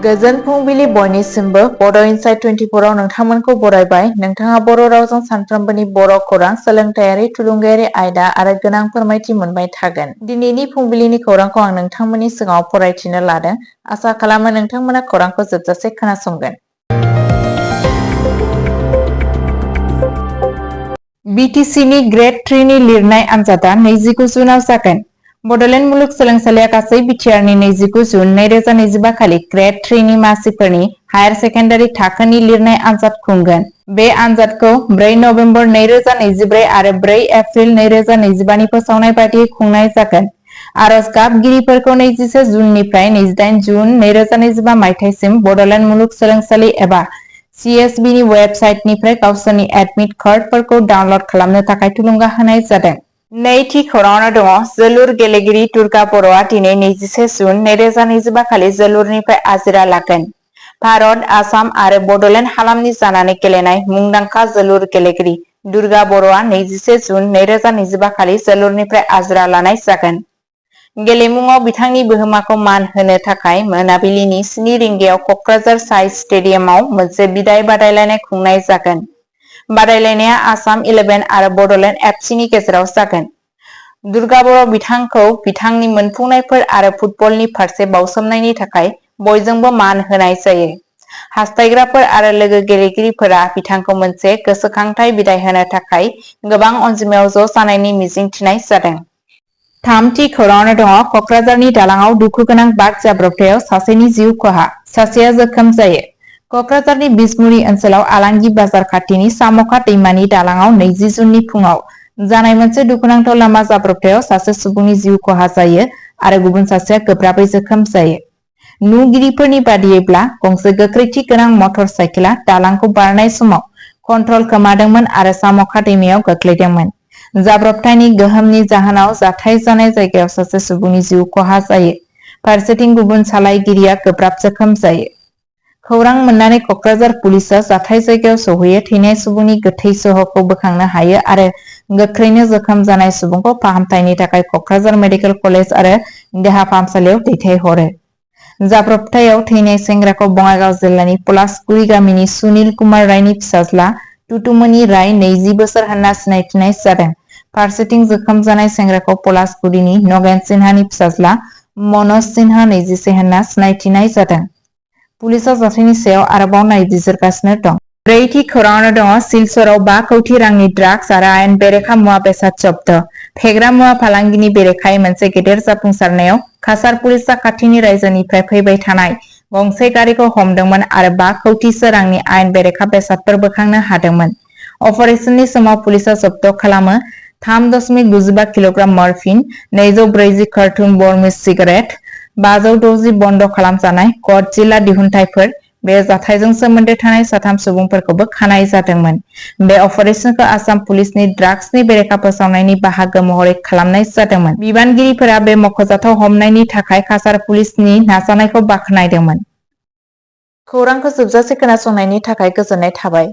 गोजोन फुंबिलि बयनिसिमबो बड' इनसाइट 24 आव नोंथांमोनखौ बरायबाय। नोंथाङा बर' रावजों सानफ्रोमबोनि बर' खौरां, सोलोंथायारि, थुलुंगायारि आयदा आरो गोनां फोरमायथि मोनबाय थागोन। दिनैनि फुंबिलिनि खौरांखौ आं नोंथांमोननि सिगाङाव फरायथिनो लादों। आसा खालामो नोंथांमोना खौरांखौ जोबजासे खोनासंगोन। बिटिसिनि ग्रेड 3 नि लिरनाय आनजादा 29 जुनाव जागोन। बड'लेण्ड मुलुगसोलोंसालिया गासै बिटिआरनि 29 जुन 2025 खालि ग्रेड 3 नि मासिफोरनि हायार सेकेन्डारि थाखोनि लिरनाय आनजाद खुंगोन। बे आनजादखौ 4 नभेम्बर 2024 आरो 4 एप्रिल 2025 नि फोसावनाय बायदियै खुंनाय जागोन। आरज गाबगिरिफोरखौ 21 जुननिफ्राय 28 जुन 2025 मायथाइसिम बड'लेण्ड मुलुगसोलोंसालि एबा CSB नि वेबसाइटनिफ्राय गावसोरनि एडमिट कार्डफोरखौ डाउनलड खालामनो थाखाय थुलुंगा होनाय जादों। नैथि खौराङावनो दङ जोलुर गेलेगिरि दुर्गा बर'आ दिनै 21 जुन 2025 खालि जोलुरनिफ्राय आजिरा लागोन। भारत, आसाम आरो बड'लेण्ड हालामनि जानानै गेलेनाय मुंदांखा जोलुर गेलेगिरि दुर्गा बर'आ 21 जुन 2025 खालि जोलुरनिफ्राय आजिरा लानाय जागोन। गेलेमुङाव बिथांनि बिहोमाखौ मान होनो थाखाय मोनाबिलिनि 7 रिंगायाव क'क्राझार साइ स्टेडियामाव मोनसे बिदाय बादायलायनाय खुंनाय जागोन। बादायलायनाया आसाम 11 आरो बड'लेण्ड FC नि गेजेराव जागोन। दुर्गा बर' बिथांखौ बिथांनि मोनफुंनायफोर आरो फुटबलनि फारसे बाउसोमनायनि थाखाय बयजोंबो मान होनाय जायो। हास्थायग्राफोर आरो लोगो गेलेगिरिफोरा बिथांखौ मोनसे गोसोखांथाय बिदाय होनो थाखाय गोबां अनजिमायाव ज' जानायनि मिजिं थिनाय जादों। थामथि खौराङावनो दङ क'क्राझारनि दालाङाव दुखुगोनां बाग जाब्रबथायाव सासेनि जिउ खहा, सासेया जोखोम जायो। क'क्राझारनि बिसमुरि ओनसोलाव आलांगि बाजार खाथिनि साम'खा दैमानि दालाङाव 20 जुननि फुङाव जानाय मोनसे दुखुनांथाव लामा जाब्रबथायाव सासे सुबुंनि जिउ खहा जायो आरो गुबुन सासेया गोब्राबै जोखोम जायो। नुगिरिफोरनि बादियैब्ला गंसे गोख्रैथि गोनां मटर साइकेला दालांखौ बारनाय समाव कन्ट्रल खोमादोंमोन आरो साम'खा दैमायाव गोग्लैदोंमोन। जाब्रबथायनि गोहोमनि जाहोनाव जाथाय जानाय जायगायाव सासे सुबुंनि जिउ खहा जायो। फारसेथिं गुबुन सालायगिरिया गोब्राब जोखोम जायो। खौरां मोननानै क'क्राझार पुलिसआ जाथाय जायगायाव सौहैयो, थैनाय सुबुंनि गोथै सह'खौ बोखांनो हायो आरो गोख्रैनो जोखोम जानाय सुबुंखौ फाहामथायनि थाखाय क'क्राझार मेडिकेल कलेज आरो देहा फाहामसालियाव दैथायहरो। जाब्रबथायाव थैनाय सेंग्राखौ बङाइगाव जिल्लानि पलासगुरि गामिनि सुनिल कुमार रायनि फिसाज्ला टुटुमनि राय 20 बोसोर होनना सिनायथिनाय जादों। फारसेथिं जोखोम जानाय सेंग्राखौ पलासगुरिनि नगेन सिन्हानि फिसाज्ला मनज सिन्हा 21 होनना सिनायथिनाय जादों। पुलिसआ जाथायनि सायाव आरोबाव नायबिजिरगासिनो दं। ब्रैथि खौराङावनो दङ सिलचराव 5 कौटि रांनि ड्राग्स आरो आयेन बेरेखा मुवा बेसाद जब्द। फेग्रा मुवा फालांगिनि बेरेखायै मोनसे गेदेर जाफुंसारनायाव काछार पुलिसआ खाथिनि रायजोनिफ्राय फैबाय थानाय गंसे गारिखौ हमदोंमोन आरो 5 कौटिसो रांनि आयेन बेरेखा बेसादफोर बोखांनो हादोंमोन। अपारेशननि समाव पुलिसआ जब्द खालामो 3.95 kilogram morphine, 240 cartoon Burmese cigarette, 560 बन्द खालामजानाय क'ड जिल्ला दिहुनथायफोर। बे जाथायजों सोमोन्दो थानाय 3 सुबुंफोरखौबो खानाय जादोंमोन। बे अपारेशनखौ आसाम पुलिसनि ड्राग्सनि बेरेखा फोसावनायनि बाहागो महरै खालामनाय जादोंमोन। बिबानगिरिफोरा बे मख'जाथाव हमनायनि थाखाय काछार पुलिसनि नाजानायखौ बाख्नायदोंमोन। खौरांखौ जोबजासे खोनासंनायनि थाखाय गोजोननाय थाबाय।